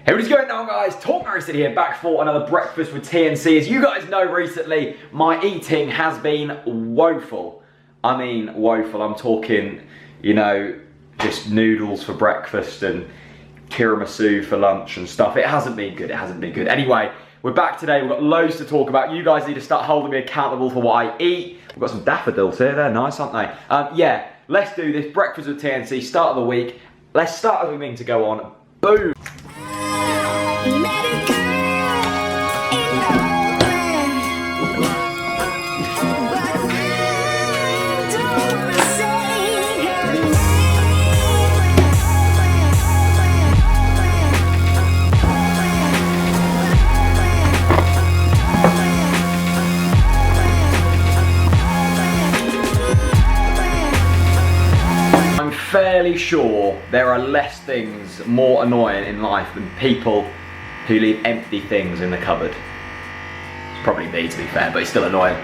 Hey, what is going on, guys? TalkNorwichCity here, back for another breakfast with TNC. As you guys know, recently my eating has been woeful. I mean woeful. I'm talking, you know, just noodles for breakfast and tiramisu for lunch and stuff. It hasn't been good. It hasn't been good. Anyway, we're back today. We've got loads to talk about. You guys need to start holding me accountable for what I eat. We've got some daffodils here. They're nice, aren't they? Yeah, let's do this. Breakfast with TNC, start of the week. Let's start as we mean to go on. Boom. I'm fairly sure there are less things more annoying in life than people who leave empty things in the cupboard. It's probably me, to be fair, but it's still annoying.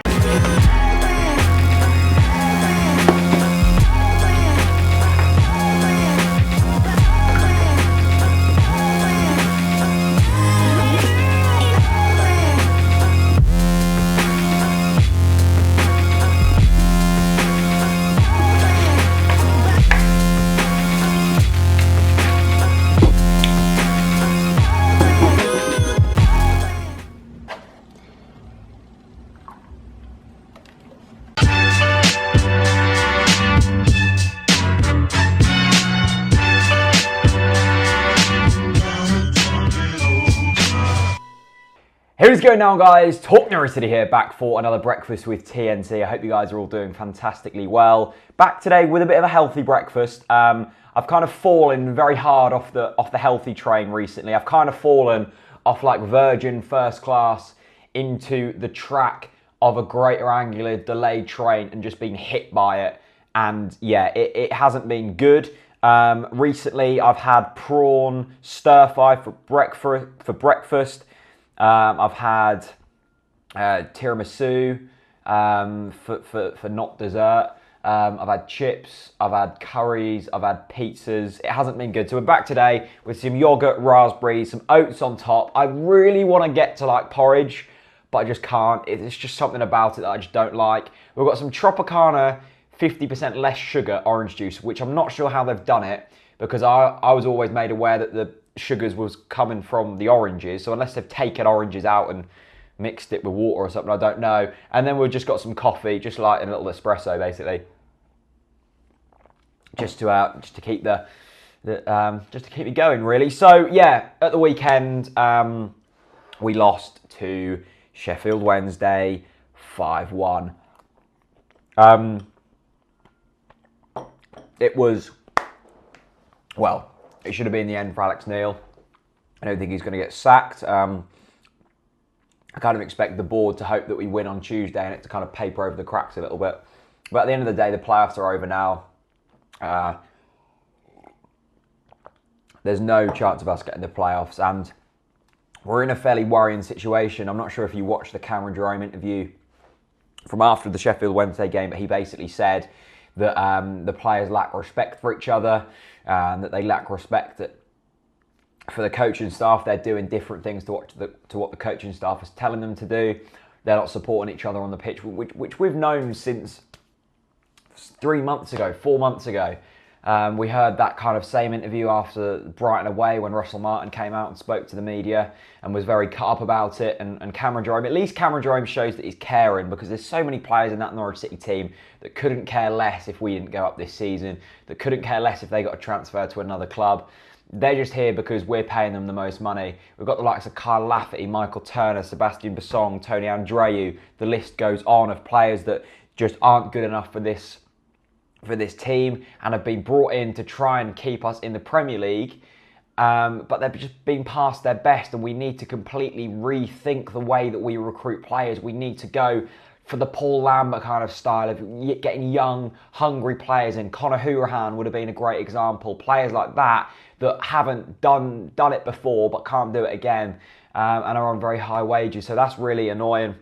Here's going now, guys. TalkNorwichCity here, back for another breakfast with TNC. I hope you guys are all doing fantastically well. Back today with a bit of a healthy breakfast. I've kind of fallen very hard off the healthy train recently. I've kind of fallen off like Virgin first class into the track of a greater angular delayed train and just been hit by it. And yeah, it hasn't been good. Recently, I've had prawn stir fry for breakfast. I've had tiramisu for not dessert. I've had chips, I've had curries, I've had pizzas. It hasn't been good. So we're back today with some yoghurt, raspberries, some oats on top. I really want to get to like porridge, but I just can't. It's just something about it that I just don't like. We've got some Tropicana 50% less sugar orange juice, which I'm not sure how they've done it, because I was always made aware that the sugars was coming from the oranges, so unless they've taken oranges out and mixed it with water or something, I don't know. And then we've just got some coffee, just like a little espresso, basically, just to keep just to keep me going, really. So yeah, at the weekend, we lost to Sheffield Wednesday 5-1. It was, well, it should have been the end for Alex Neil. I don't think he's going to get sacked. I kind of expect the board to hope that we win on Tuesday and it to kind of paper over the cracks a little bit. But at the end of the day, the playoffs are over now. There's no chance of us getting the playoffs, and we're in a fairly worrying situation. I'm not sure if you watched the Cameron Jerome interview from after the Sheffield Wednesday game, but he basically said that the players lack respect for each other, and that they lack respect for the coaching staff. They're doing different things to what the coaching staff is telling them to do. They're not supporting each other on the pitch, which we've known since 3 months ago, 4 months ago. We heard that kind of same interview after Brighton away when Russell Martin came out and spoke to the media and was very cut up about it. And Cameron Jerome, at least Cameron Jerome shows that he's caring, because there's so many players in that Norwich City team that couldn't care less if we didn't go up this season, that couldn't care less if they got a transfer to another club. They're just here because we're paying them the most money. We've got the likes of Kyle Lafferty, Michael Turner, Sebastian Bassong, Tony Andreu. The list goes on of players that just aren't good enough for this team and have been brought in to try and keep us in the Premier League, but they've just been past their best, and we need to completely rethink the way that we recruit players. We need to go for the Paul Lambert kind of style of getting young, hungry players in. Conor Hourihane would have been a great example. Players like that haven't done it before but can't do it again, and are on very high wages. So that's really annoying.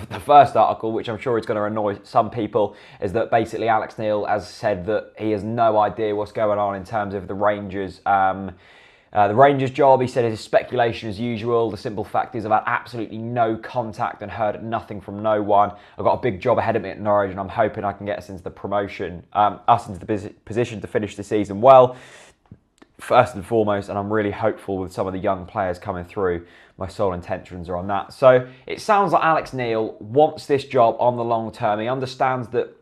The first article, which I'm sure is going to annoy some people, is that basically Alex Neil has said that he has no idea what's going on in terms of the Rangers The Rangers job, he said, is speculation as usual. The simple fact is I've had absolutely no contact and heard nothing from no one. I've got a big job ahead of me at Norwich, and I'm hoping I can get us into the position to finish the season well, first and foremost, and I'm really hopeful with some of the young players coming through. My sole intentions are on that. So it sounds like Alex Neil wants this job on the long term. He understands that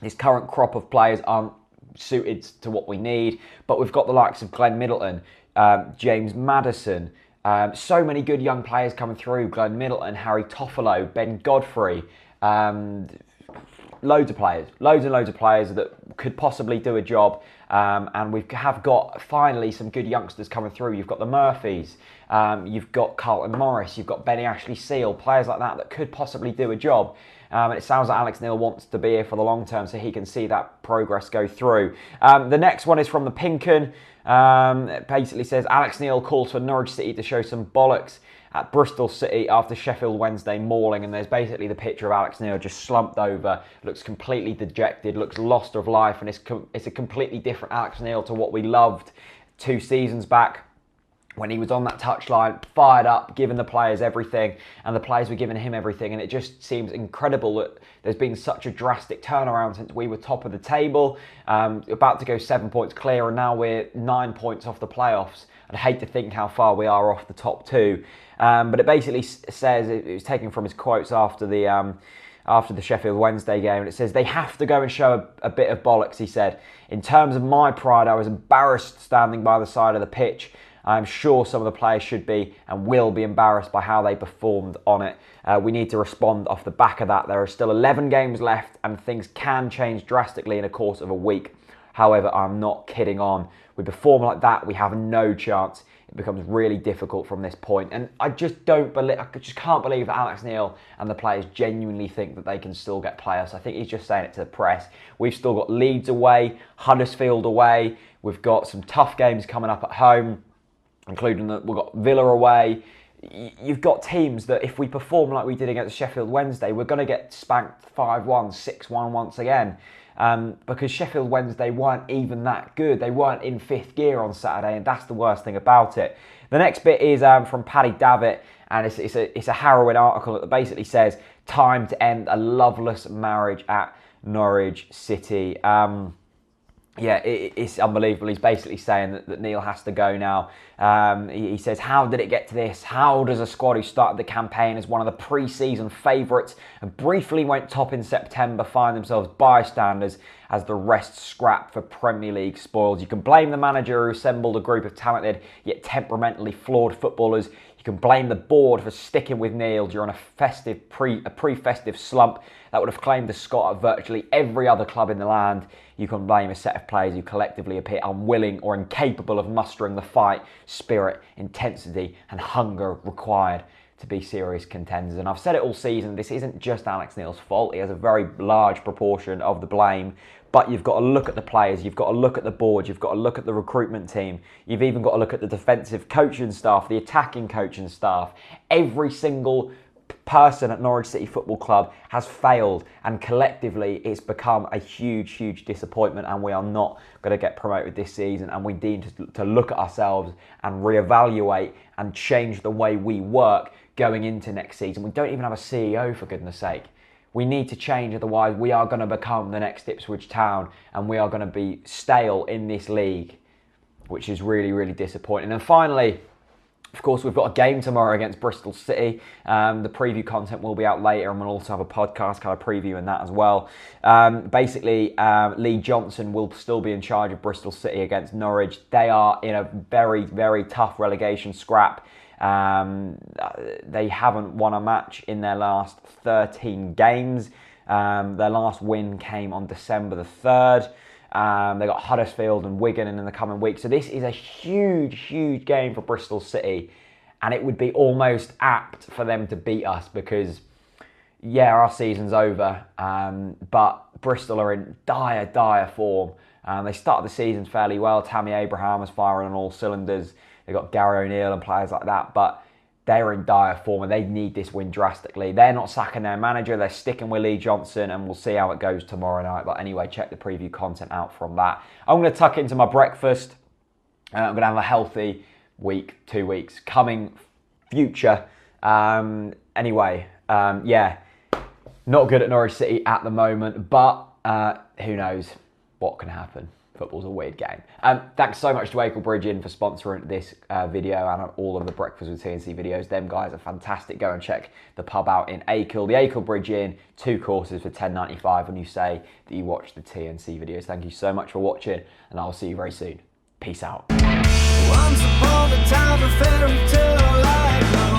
his current crop of players aren't suited to what we need, but we've got the likes of Glenn Middleton, James Maddison, so many good young players coming through. Glenn Middleton, Harry Toffolo, Ben Godfrey, loads of players that could possibly do a job, and we have got finally some good youngsters coming through. You've got the Murphys, you've got Carlton Morris, you've got Benny Ashley Seal, players like that could possibly do a job. And it sounds like Alex Neil wants to be here for the long term so he can see that progress go through. The next one is from the Pinken. It basically says, Alex Neil calls for Norwich City to show some bollocks at Bristol City after Sheffield Wednesday mauling. And there's basically the picture of Alex Neil just slumped over, looks completely dejected, looks lost of life. And it's a completely different Alex Neil to what we loved 2 seasons back, when he was on that touchline, fired up, giving the players everything, and the players were giving him everything. And it just seems incredible that there's been such a drastic turnaround since we were top of the table, about to go 7 points clear, and now we're 9 points off the playoffs. I'd hate to think how far we are off the top 2. But it basically says, it was taken from his quotes after the Sheffield Wednesday game, and it says, they have to go and show a bit of bollocks, he said. In terms of my pride, I was embarrassed standing by the side of the pitch. I'm sure some of the players should be and will be embarrassed by how they performed on it. We need to respond off the back of that. There are still 11 games left and things can change drastically in the course of a week. However, I'm not kidding on. We perform like that, we have no chance. It becomes really difficult from this point. And I just can't believe that Alex Neil and the players genuinely think that they can still get playoffs. I think he's just saying it to the press. We've still got Leeds away, Huddersfield away. We've got some tough games coming up at home, including that we've got Villa away. You've got teams that if we perform like we did against Sheffield Wednesday, we're going to get spanked 5-1, 6-1 once again. Because Sheffield Wednesday weren't even that good. They weren't in 5th gear on Saturday, and that's the worst thing about it. The next bit is from Paddy Davitt, and it's a harrowing article that basically says, time to end a loveless marriage at Norwich City. It's unbelievable. He's basically saying that Neil has to go now. He says, how did it get to this? How does a squad who started the campaign as one of the pre-season favourites and briefly went top in September find themselves bystanders as the rest scrap for Premier League spoils? You can blame the manager who assembled a group of talented yet temperamentally flawed footballers. You can blame the board for sticking with Neil during a pre-festive slump that would have claimed the Scot at virtually every other club in the land. You can blame a set of players who collectively appear unwilling or incapable of mustering the fight, spirit, intensity and hunger required to be serious contenders. And I've said it all season, this isn't just Alex Neil's fault. He has a very large proportion of the blame. But you've got to look at the players, you've got to look at the board, you've got to look at the recruitment team, you've even got to look at the defensive coaching staff, the attacking coaching staff. Every single person at Norwich City Football Club has failed, and collectively it's become a huge, huge disappointment, and we are not going to get promoted this season, and we need to look at ourselves and reevaluate and change the way we work going into next season. We don't even have a CEO, for goodness sake. We need to change, otherwise we are going to become the next Ipswich Town and we are going to be stale in this league, which is really, really disappointing. And finally, of course, we've got a game tomorrow against Bristol City. The preview content will be out later, and we'll also have a podcast kind of previewing that as well. Lee Johnson will still be in charge of Bristol City against Norwich. They are in a very, very tough relegation scrap. They haven't won a match in their last 13 games. Their last win came on December the 3rd. They got Huddersfield and Wigan in the coming week. So this is a huge, huge game for Bristol City. And it would be almost apt for them to beat us because, yeah, our season's over. But Bristol are in dire, dire form. They started the season fairly well. Tammy Abraham was firing on all cylinders. They've got Gary O'Neill and players like that. But they're in dire form and they need this win drastically. They're not sacking their manager. They're sticking with Lee Johnson, and we'll see how it goes tomorrow night. But anyway, check the preview content out from that. I'm going to tuck into my breakfast. I'm going to have a healthy week, 2 weeks, coming future. Anyway, yeah, not good at Norwich City at the moment, but who knows what can happen. Football's a weird game. Thanks so much to Acle Bridge Inn for sponsoring this video and all of the Breakfast with TNC videos. Them guys are fantastic. Go and check the pub out in Acle. The Acle Bridge Inn, 2 courses for £10.95 when you say that you watch the TNC videos. Thank you so much for watching, and I'll see you very soon. Peace out. Once upon a time, a fairy tale like